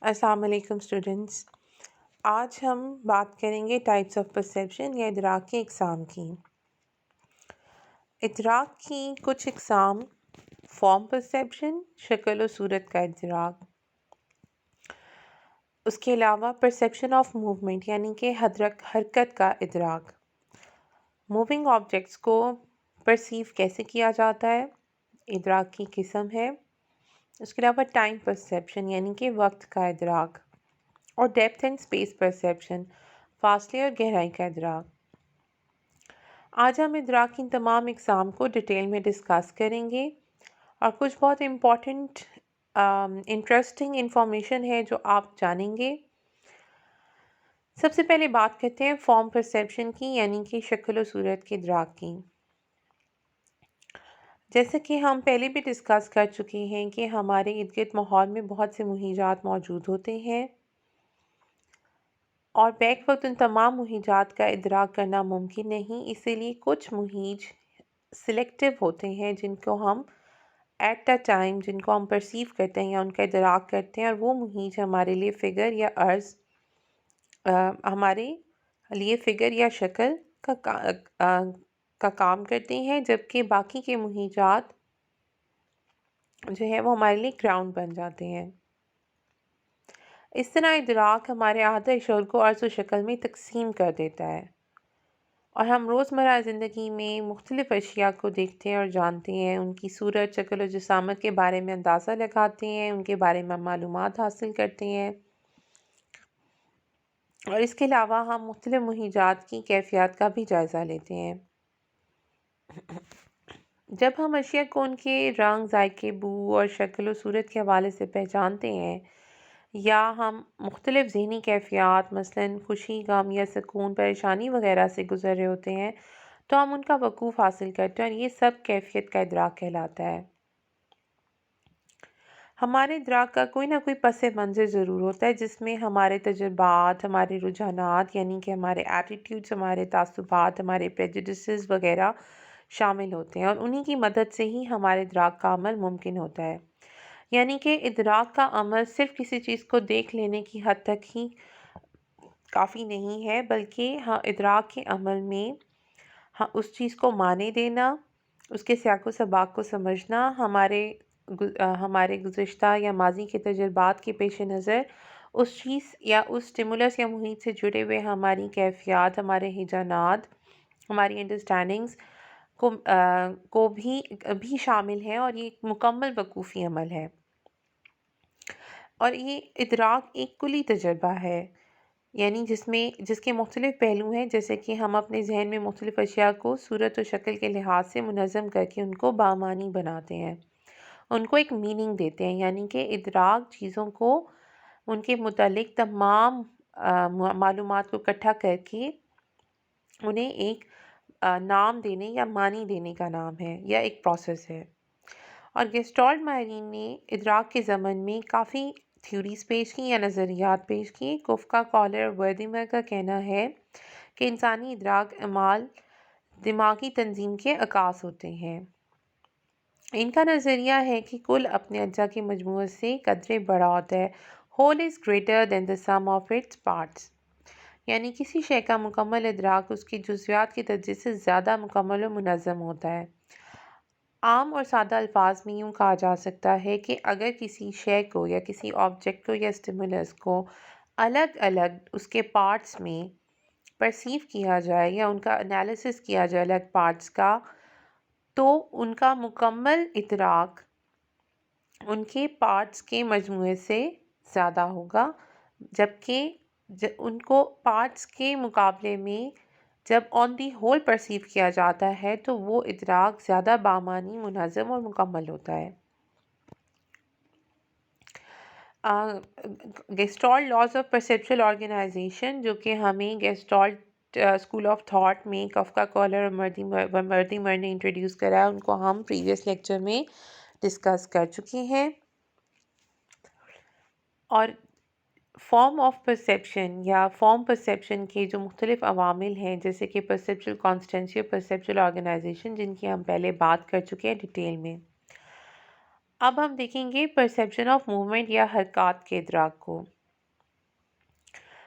السلام علیکم اسٹوڈنٹس، آج ہم بات کریں گے ٹائپس آف پرسیپشن یا ادراک کی اقسام کی۔ ادراک کی کچھ اقسام: فارم پرسیپشن، شکل و صورت کا ادراک۔ اس کے علاوہ پرسیپشن آف موومنٹ یعنی کہ حرکت کا ادراک۔ موونگ آبجیکٹس کو پرسیو کیسے کیا جاتا ہے، ادراک کی قسم ہے۔ اس کے علاوہ ٹائم پرسیپشن یعنی کہ وقت کا ادراک، اور ڈیپتھ اینڈ اسپیس پرسیپشن، فاصلے اور گہرائی کا ادراک۔ آج ہم ادراک کی تمام اقسام کو ڈیٹیل میں ڈسکس کریں گے، اور کچھ بہت امپورٹنٹ انٹرسٹنگ انفارمیشن ہے جو آپ جانیں گے۔ سب سے پہلے بات کرتے ہیں فارم پرسیپشن کی، یعنی کہ شکل و صورت کے ادراک کی۔ جیسا کہ ہم پہلے بھی ڈسکس کر چکے ہیں کہ ہمارے ارد گرد ماحول میں بہت سے مہیجات موجود ہوتے ہیں، اور بیک وقت ان تمام مہیجات کا ادراک کرنا ممکن نہیں، اسی لیے کچھ مہیج سلیکٹیو ہوتے ہیں جن کو ہم ایٹ اے ٹائم جن کو ہم پرسیو کرتے ہیں یا ان کا ادراک کرتے ہیں، اور وہ مہیج ہمارے لیے فگر یا عرض ہمارے لیے فگر یا شکل کا کام کرتے ہیں، جبکہ باقی کے مہیجات جو ہے وہ ہمارے لیے گراؤنڈ بن جاتے ہیں۔ اس طرح ادراک ہمارے احاطۂ شعور کو عرض و شکل میں تقسیم کر دیتا ہے، اور ہم روزمرہ زندگی میں مختلف اشیاء کو دیکھتے ہیں اور جانتے ہیں، ان کی صورت، شکل و جسامت کے بارے میں اندازہ لگاتے ہیں، ان کے بارے میں معلومات حاصل کرتے ہیں، اور اس کے علاوہ ہم مختلف مہیجات کی کیفیات کا بھی جائزہ لیتے ہیں۔ جب ہم اشیاء کو ان کے رنگ، ذائقے، بو اور شکل و صورت کے حوالے سے پہچانتے ہیں، یا ہم مختلف ذہنی کیفیات مثلاً خوشی، غم یا سکون، پریشانی وغیرہ سے گزر رہے ہوتے ہیں، تو ہم ان کا وقوف حاصل کرتے ہیں، اور یہ سب کیفیت کا ادراک کہلاتا ہے۔ ہمارے ادراک کا کوئی نہ کوئی پس منظر ضرور ہوتا ہے، جس میں ہمارے تجربات، ہمارے رجحانات یعنی کہ ہمارے ایٹیٹیوڈز، ہمارے تعصبات، ہمارے پریجوڈسز وغیرہ شامل ہوتے ہیں، اور انہی کی مدد سے ہی ہمارے ادراک کا عمل ممکن ہوتا ہے۔ یعنی کہ ادراک کا عمل صرف کسی چیز کو دیکھ لینے کی حد تک ہی کافی نہیں ہے، بلکہ ادراک کے عمل میں اس چیز کو معنی دینا، اس کے سیاق و سباق کو سمجھنا، ہمارے گزشتہ یا ماضی کے تجربات کے پیش نظر اس چیز یا اس سٹیمولس یا محیط سے جڑے ہوئے ہماری کیفیات، ہمارے ہیجانات، ہماری انڈرسٹینڈنگز کو بھی شامل ہے، اور یہ ایک مکمل وقوفی عمل ہے، اور یہ ادراک ایک کلی تجربہ ہے، یعنی جس کے مختلف پہلو ہیں، جیسے کہ ہم اپنے ذہن میں مختلف اشیاء کو صورت و شکل کے لحاظ سے منظم کر کے ان کو بامعنی بناتے ہیں، ان کو ایک میننگ دیتے ہیں۔ یعنی کہ ادراک چیزوں کو ان کے متعلق تمام معلومات کو اکٹھا کر کے انہیں ایک نام دینے یا معنی دینے کا نام ہے، یا ایک پروسیس ہے۔ اور گیسٹالٹ ماہرین نے ادراک کے ضمن میں کافی تھیوریز پیش کی یا نظریات پیش کی۔ کوفکا، کالر اور وردیمر کا کہنا ہے کہ انسانی ادراک اعمال دماغی تنظیم کے عکاس ہوتے ہیں۔ ان کا نظریہ ہے کہ کل اپنے اجزاء کے مجموعے سے قدرے بڑا ہوتا ہے۔ whole is greater than the sum of its parts، یعنی کسی شے کا مکمل ادراک اس کی جزویات کے درجے سے زیادہ مکمل و منظم ہوتا ہے۔ عام اور سادہ الفاظ میں یوں کہا جا سکتا ہے کہ اگر کسی شے کو یا کسی آبجیکٹ کو یا سٹیمولس کو الگ الگ اس کے پارٹس میں پرسیو کیا جائے یا ان کا انالیسس کیا جائے الگ پارٹس کا، تو ان کا مکمل ادراک ان کے پارٹس کے مجموعے سے زیادہ ہوگا، جبکہ ان کو پارٹس کے مقابلے میں جب آن دی ہول پرسیو کیا جاتا ہے تو وہ ادراک زیادہ بامعنی، منظم اور مکمل ہوتا ہے۔ Gestalt laws of perceptual organization, جو کہ ہمیں گیسٹالٹ اسکول آف تھاٹ میں کفکا، کالر اور وردیمر نے انٹروڈیوس کرا ہے، ان کو ہم پریویس لیکچر میں ڈسکس کر چکے ہیں۔ اور فارم آف پرسیپشن یا فارم پرسیپشن کے جو مختلف عوامل ہیں، جیسے کہ پرسیپچول کانسٹنسی اور پرسیپچول آرگنائزیشن، جن کی ہم پہلے بات کر چکے ہیں ڈیٹیل میں۔ اب ہم دیکھیں گے پرسیپشن آف موومنٹ یا حرکات کے ادراک کو۔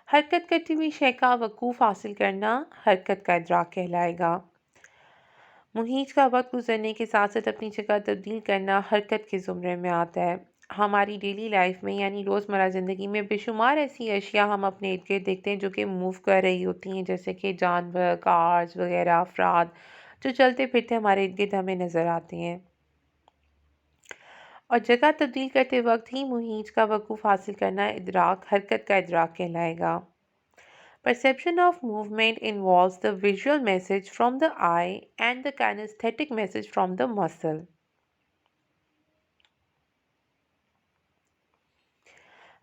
حرکت کرتی ہوئی شے کا وقوف حاصل کرنا حرکت کا ادراک کہلائے گا۔ محیط کا وقت گزرنے کے ساتھ ساتھ اپنی جگہ تبدیل کرنا حرکت کے زمرے میں آتا ہے۔ ہماری ڈیلی لائف میں یعنی روزمرہ زندگی میں بے شمار ایسی اشیاء ہم اپنے ارد گرد دیکھتے ہیں جو کہ موو کر رہی ہوتی ہیں، جیسے کہ جانور، کارز وغیرہ، افراد جو چلتے پھرتے ہمارے ارد گرد ہمیں نظر آتے ہیں۔ اور جگہ تبدیل کرتے وقت ہی محیط کا وقوف حاصل کرنا ادراک حرکت کا ادراک کہلائے گا۔ Perception of movement involves the visual message from the eye and the kinesthetic message from the muscle.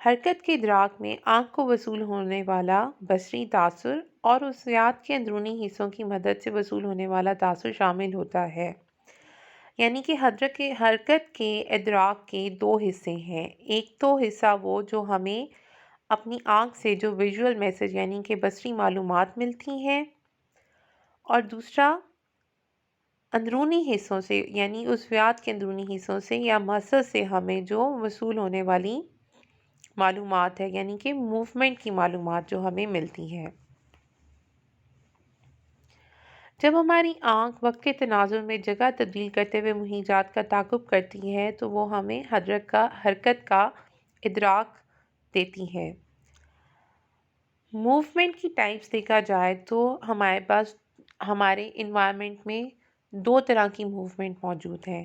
حرکت کے ادراک میں آنکھ کو وصول ہونے والا بصری تاثر اور عضویات کے اندرونی حصوں کی مدد سے وصول ہونے والا تاثر شامل ہوتا ہے۔ یعنی کہ حرکت کے ادراک کے دو حصے ہیں۔ ایک تو حصہ وہ جو ہمیں اپنی آنکھ سے جو ویژول میسج یعنی کہ بصری معلومات ملتی ہیں، اور دوسرا اندرونی حصوں سے یعنی عضویات کے اندرونی حصوں سے یا مسل سے ہمیں جو وصول ہونے والی معلومات ہے، یعنی کہ موومنٹ کی معلومات جو ہمیں ملتی ہے۔ جب ہماری آنکھ وقت کے تناظر میں جگہ تبدیل کرتے ہوئے محیطات کا تعاقب کرتی ہے تو وہ ہمیں حرکت کا ادراک دیتی ہے۔ موومنٹ کی ٹائپس دیکھا جائے تو ہمارے پاس ہمارے انوائرمنٹ میں دو طرح کی موومنٹ موجود ہیں۔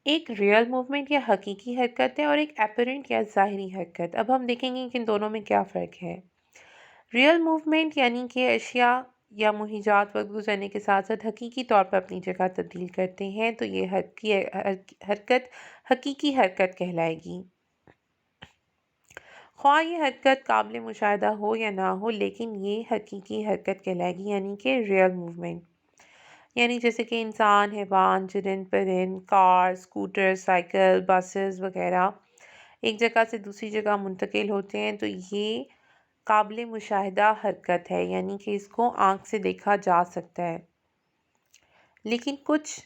ایک ریئل موومنٹ یا حقیقی حرکت ہے اور ایک اپیرنٹ یا ظاہری حرکت۔ اب ہم دیکھیں گے کہ ان دونوں میں کیا فرق ہے۔ ریئل موومنٹ یعنی کہ اشیاء یا محیطات وقت گزرنے کے ساتھ ساتھ حقیقی طور پر اپنی جگہ تبدیل کرتے ہیں تو یہ حرکت حقیقی حرکت کہلائے گی۔ خواہ یہ حرکت قابل مشاہدہ ہو یا نہ ہو، لیکن یہ حقیقی حرکت کہلائے گی، یعنی کہ ریئل موومنٹ۔ یعنی جیسے کہ انسان، حیوان، چرند پرند، کار، اسکوٹر، سائیکل، بسز وغیرہ ایک جگہ سے دوسری جگہ منتقل ہوتے ہیں تو یہ قابل مشاہدہ حرکت ہے، یعنی کہ اس کو آنکھ سے دیکھا جا سکتا ہے۔ لیکن کچھ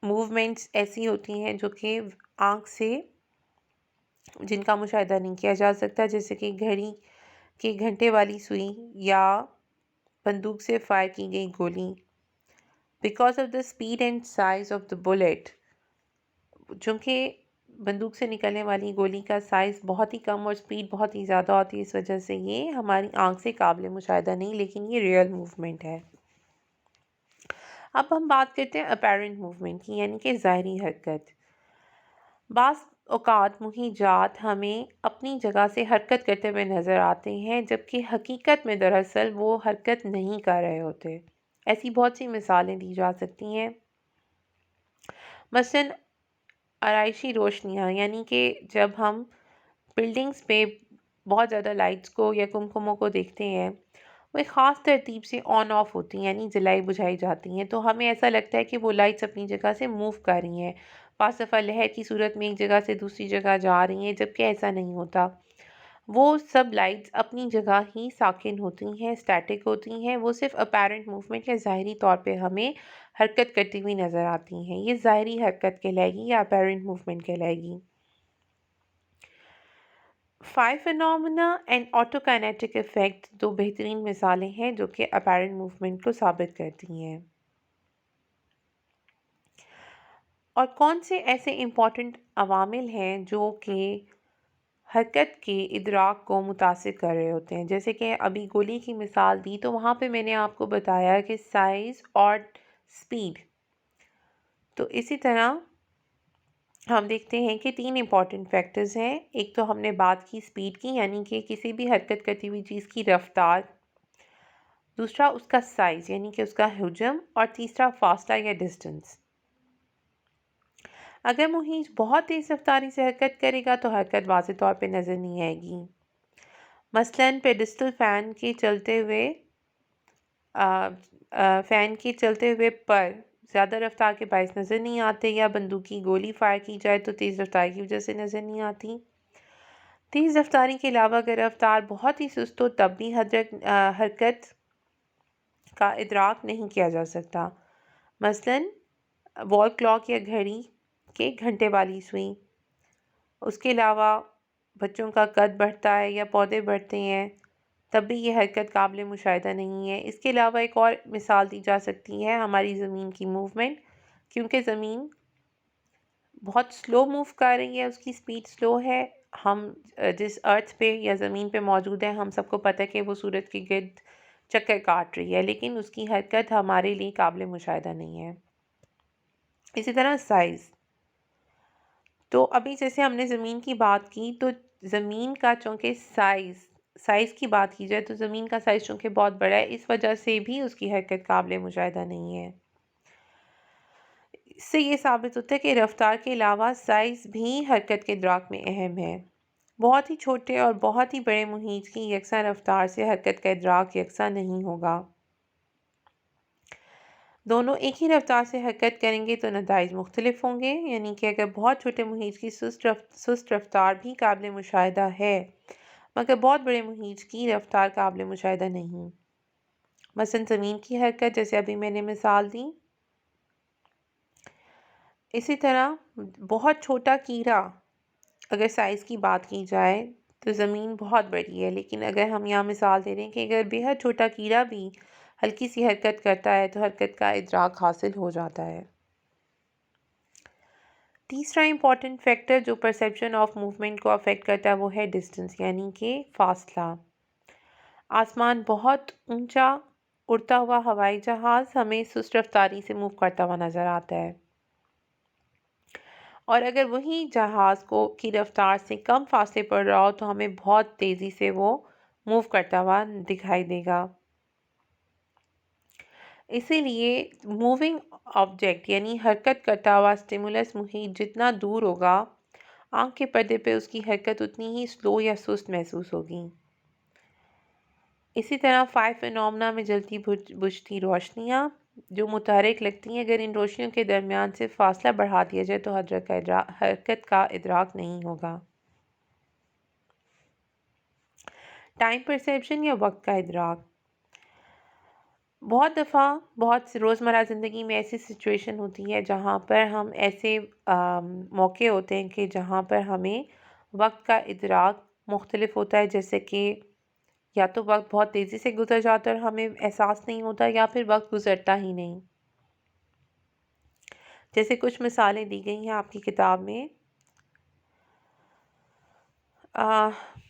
موومنٹس ایسی ہوتی ہیں جو کہ آنکھ سے جن کا مشاہدہ نہیں کیا جا سکتا، جیسے کہ گھڑی کے گھنٹے والی سوئی یا بندوق سے فائر کی گئی گولی۔ Because of the speed and size of the Bullet, چونکہ بندوق سے نکلنے والی گولی کا سائز بہت ہی کم اور اسپیڈ بہت ہی زیادہ ہوتی ہے، اس وجہ سے یہ ہماری آنکھ سے قابل مشاہدہ نہیں، لیکن یہ ریئل موومنٹ ہے۔ اب ہم بات کرتے ہیں اپیرنٹ موومنٹ کی، یعنی کہ ظاہری حرکت۔ بعض اوقات محیطات ہمیں اپنی جگہ سے حرکت کرتے ہوئے نظر آتے ہیں، جبکہ حقیقت میں دراصل وہ حرکت نہیں کر رہے ہوتے۔ ایسی بہت سی مثالیں دی جا سکتی ہیں۔ مثلاً آرائشی روشنیاں، یعنی کہ جب ہم بلڈنگز پہ بہت زیادہ لائٹس کو یا کمکموں کو دیکھتے ہیں، وہ ایک خاص ترتیب سے آن آف ہوتی ہیں، یعنی جلائی بجھائی جاتی ہیں، تو ہمیں ایسا لگتا ہے کہ وہ لائٹس اپنی جگہ سے موو کر رہی ہیں، پاسفہ لہر کی صورت میں ایک جگہ سے دوسری جگہ جا رہی ہیں، جبکہ ایسا نہیں ہوتا۔ وہ سب لائٹس اپنی جگہ ہی ساکن ہوتی ہیں، سٹیٹک ہوتی ہیں، وہ صرف اپیرنٹ موومنٹ یا ظاہری طور پہ ہمیں حرکت کرتی ہوئی نظر آتی ہیں۔ یہ ظاہری حرکت کہلائے گی یا اپیرنٹ موومنٹ کہلائے گی۔ فائر فینومینا اینڈ آٹوکائنیٹک ایفیکٹ دو بہترین مثالیں ہیں جو کہ اپیرنٹ موومنٹ کو ثابت کرتی ہیں۔ اور کون سے ایسے امپورٹنٹ عوامل ہیں جو کہ حرکت کے ادراک کو متاثر کر رہے ہوتے ہیں؟ جیسے کہ ابھی گولی کی مثال دی تو وہاں پہ میں نے آپ کو بتایا کہ سائز اور سپیڈ، تو اسی طرح ہم دیکھتے ہیں کہ تین امپورٹنٹ فیکٹرز ہیں۔ ایک تو ہم نے بات کی سپیڈ کی، یعنی کہ کسی بھی حرکت کرتی ہوئی چیز کی رفتار، دوسرا اس کا سائز یعنی کہ اس کا حجم، اور تیسرا فاصلہ یا ڈسٹنس۔ اگر محیط بہت تیز رفتاری سے حرکت کرے گا تو حرکت واضح طور پہ نظر نہیں آئے گی۔ مثلاً پیڈسٹل فین کے چلتے ہوئے پر زیادہ رفتار کے باعث نظر نہیں آتے، یا بندوق کی گولی فائر کی جائے تو تیز رفتار کی وجہ سے نظر نہیں آتی۔ تیز رفتاری کے علاوہ اگر رفتار بہت ہی سست ہو تب بھی حرکت کا ادراک نہیں کیا جا سکتا۔ مثلاً وال کلاک یا گھڑی کے گھنٹے والی سوئی اس کے علاوہ بچوں کا قد بڑھتا ہے یا پودے بڑھتے ہیں تب بھی یہ حرکت قابل مشاہدہ نہیں ہے۔ اس کے علاوہ ایک اور مثال دی جا سکتی ہے ہماری زمین کی موومنٹ، کیونکہ زمین بہت سلو موو کر رہی ہے، اس کی سپیڈ سلو ہے۔ ہم جس ارتھ پہ یا زمین پہ موجود ہیں ہم سب کو پتہ ہے کہ وہ سورج کے گرد چکر کاٹ رہی ہے، لیکن اس کی حرکت ہمارے لیے قابل مشاہدہ نہیں ہے۔ اسی طرح سائز، تو ابھی جیسے ہم نے زمین کی بات کی تو زمین کا چونکہ سائز کی بات کی جائے تو زمین کا سائز چونکہ بہت بڑا ہے، اس وجہ سے بھی اس کی حرکت قابل مشاہدہ نہیں ہے۔ اس سے یہ ثابت ہوتا ہے کہ رفتار کے علاوہ سائز بھی حرکت کے ادراک میں اہم ہے۔ بہت ہی چھوٹے اور بہت ہی بڑے محیط کی یکساں رفتار سے حرکت کا ادراک یکساں نہیں ہوگا۔ دونوں ایک ہی رفتار سے حرکت کریں گے تو نتائج مختلف ہوں گے، یعنی کہ اگر بہت چھوٹے محیط کی سست رفتار بھی قابل مشاہدہ ہے مگر بہت بڑے محیط کی رفتار قابل مشاہدہ نہیں، مثلا زمین کی حرکت جیسے ابھی میں نے مثال دی۔ اسی طرح بہت چھوٹا کیڑا، اگر سائز کی بات کی جائے تو زمین بہت بڑی ہے، لیکن اگر ہم یہاں مثال دے رہے ہیں کہ اگر بہت چھوٹا کیڑا بھی ہلکی سی حرکت کرتا ہے تو حرکت کا ادراک حاصل ہو جاتا ہے۔ تیسرا امپورٹنٹ فیکٹر جو پرسیپشن آف موومنٹ کو افیکٹ کرتا ہے وہ ہے ڈسٹنس، یعنی کہ فاصلہ۔ آسمان بہت اونچا اڑتا ہوا ہوائی جہاز ہمیں سست رفتاری سے موو کرتا ہوا نظر آتا ہے، اور اگر وہی جہاز کی رفتار سے کم فاصلے پر رہا ہو تو ہمیں بہت تیزی سے وہ موو کرتا ہوا دکھائی دے گا۔ اسی لیے موونگ آبجیکٹ یعنی حرکت کرتا ہوا اسٹیمولس محیط جتنا دور ہوگا، آنکھ کے پردے پہ اس کی حرکت اتنی ہی سلو یا سست محسوس ہوگی۔ اسی طرح 5 فینومنا میں جلتی بجھتی روشنیاں جو متحرک لگتی ہیں، اگر ان روشنیوں کے درمیان سے فاصلہ بڑھا دیا جائے تو حرکت کا ادراک نہیں ہوگا۔ ٹائم پرسیپشن یا وقت کا ادراک، بہت دفعہ بہت روزمرہ زندگی میں ایسی سچویشن ہوتی ہے جہاں پر ہم ایسے موقع ہوتے ہیں کہ جہاں پر ہمیں وقت کا ادراک مختلف ہوتا ہے، جیسے کہ یا تو وقت بہت تیزی سے گزر جاتا ہے اور ہمیں احساس نہیں ہوتا، یا پھر وقت گزرتا ہی نہیں۔ جیسے کچھ مثالیں دی گئی ہیں آپ کی کتاب میں،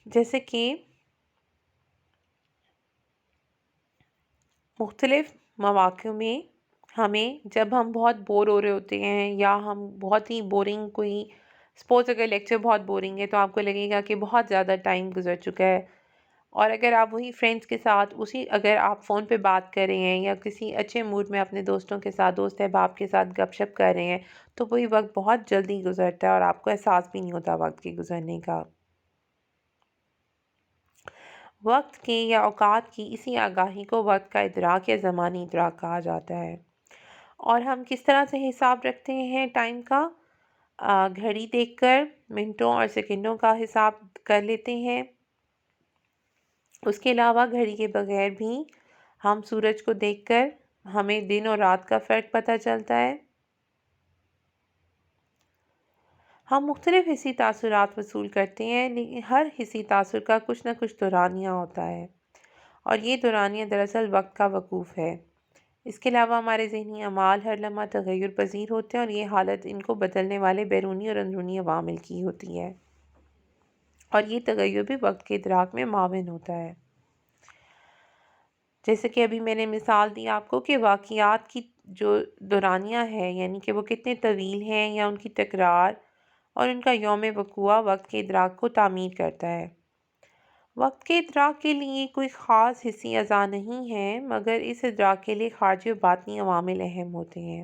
جیسے کہ مختلف مواقع میں ہمیں جب ہم بہت بور ہو رہے ہوتے ہیں یا ہم بہت ہی بورنگ کوئی سپوز اگر لیکچر بہت بورنگ ہے تو آپ کو لگے گا کہ بہت زیادہ ٹائم گزر چکا ہے، اور اگر آپ وہی فرینڈس کے ساتھ اگر آپ فون پہ بات کر رہے ہیں یا کسی اچھے موڈ میں اپنے دوستوں کے ساتھ دوست احباب کے ساتھ گپ شپ کر رہے ہیں تو وہی وقت بہت جلدی گزرتا ہے اور آپ کو احساس بھی نہیں ہوتا وقت کے گزرنے کا۔ وقت کے یا اوقات کی اسی آگاہی کو وقت کا ادراک یا زمانی ادراک کہا جاتا ہے۔ اور ہم کس طرح سے حساب رکھتے ہیں ٹائم کا؟ گھڑی دیکھ کر منٹوں اور سیکنڈوں کا حساب کر لیتے ہیں۔ اس کے علاوہ گھڑی کے بغیر بھی ہم سورج کو دیکھ کر ہمیں دن اور رات کا فرق پتہ چلتا ہے۔ ہم مختلف حسی تاثرات وصول کرتے ہیں، لیکن ہر حسی تاثر کا کچھ نہ کچھ دورانیہ ہوتا ہے، اور یہ دورانیہ دراصل وقت کا وقوف ہے۔ اس کے علاوہ ہمارے ذہنی اعمال ہر لمحہ تغیر پذیر ہوتے ہیں، اور یہ حالت ان کو بدلنے والے بیرونی اور اندرونی عوامل کی ہوتی ہے، اور یہ تغیر بھی وقت کے ادراک میں معاون ہوتا ہے۔ جیسے کہ ابھی میں نے مثال دی آپ کو کہ واقعات کی جو دورانیہ ہے، یعنی کہ وہ کتنے طویل ہیں یا ان کی تکرار اور ان کا یوم وقوع وقت کے ادراک کو تعمیر کرتا ہے۔ وقت کے ادراک کے لیے کوئی خاص حسی اعضاء نہیں ہے، مگر اس ادراک کے لیے خارجی و باطنی عوامل اہم ہوتے ہیں،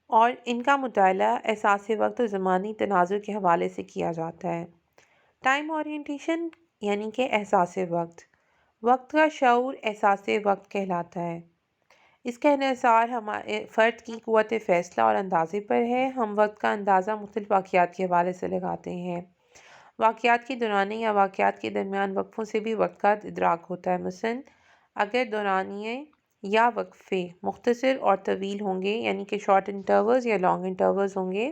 اور ان کا مطالعہ احساس وقت اور زمانی تناظر کے حوالے سے کیا جاتا ہے۔ ٹائم اورینٹیشن یعنی کہ احساس وقت، وقت کا شعور احساس وقت کہلاتا ہے۔ اس کا انحصار ہمارے فرد کی قوت فیصلہ اور اندازے پر ہے۔ ہم وقت کا اندازہ مختلف واقعات کے حوالے سے لگاتے ہیں۔ واقعات کے دورانیے یا واقعات کے درمیان وقفوں سے بھی وقت کا ادراک ہوتا ہے۔ مثلاً اگر دورانیے یا وقفے مختصر اور طویل ہوں گے، یعنی کہ شارٹ انٹرولز یا لانگ انٹرولز ہوں گے،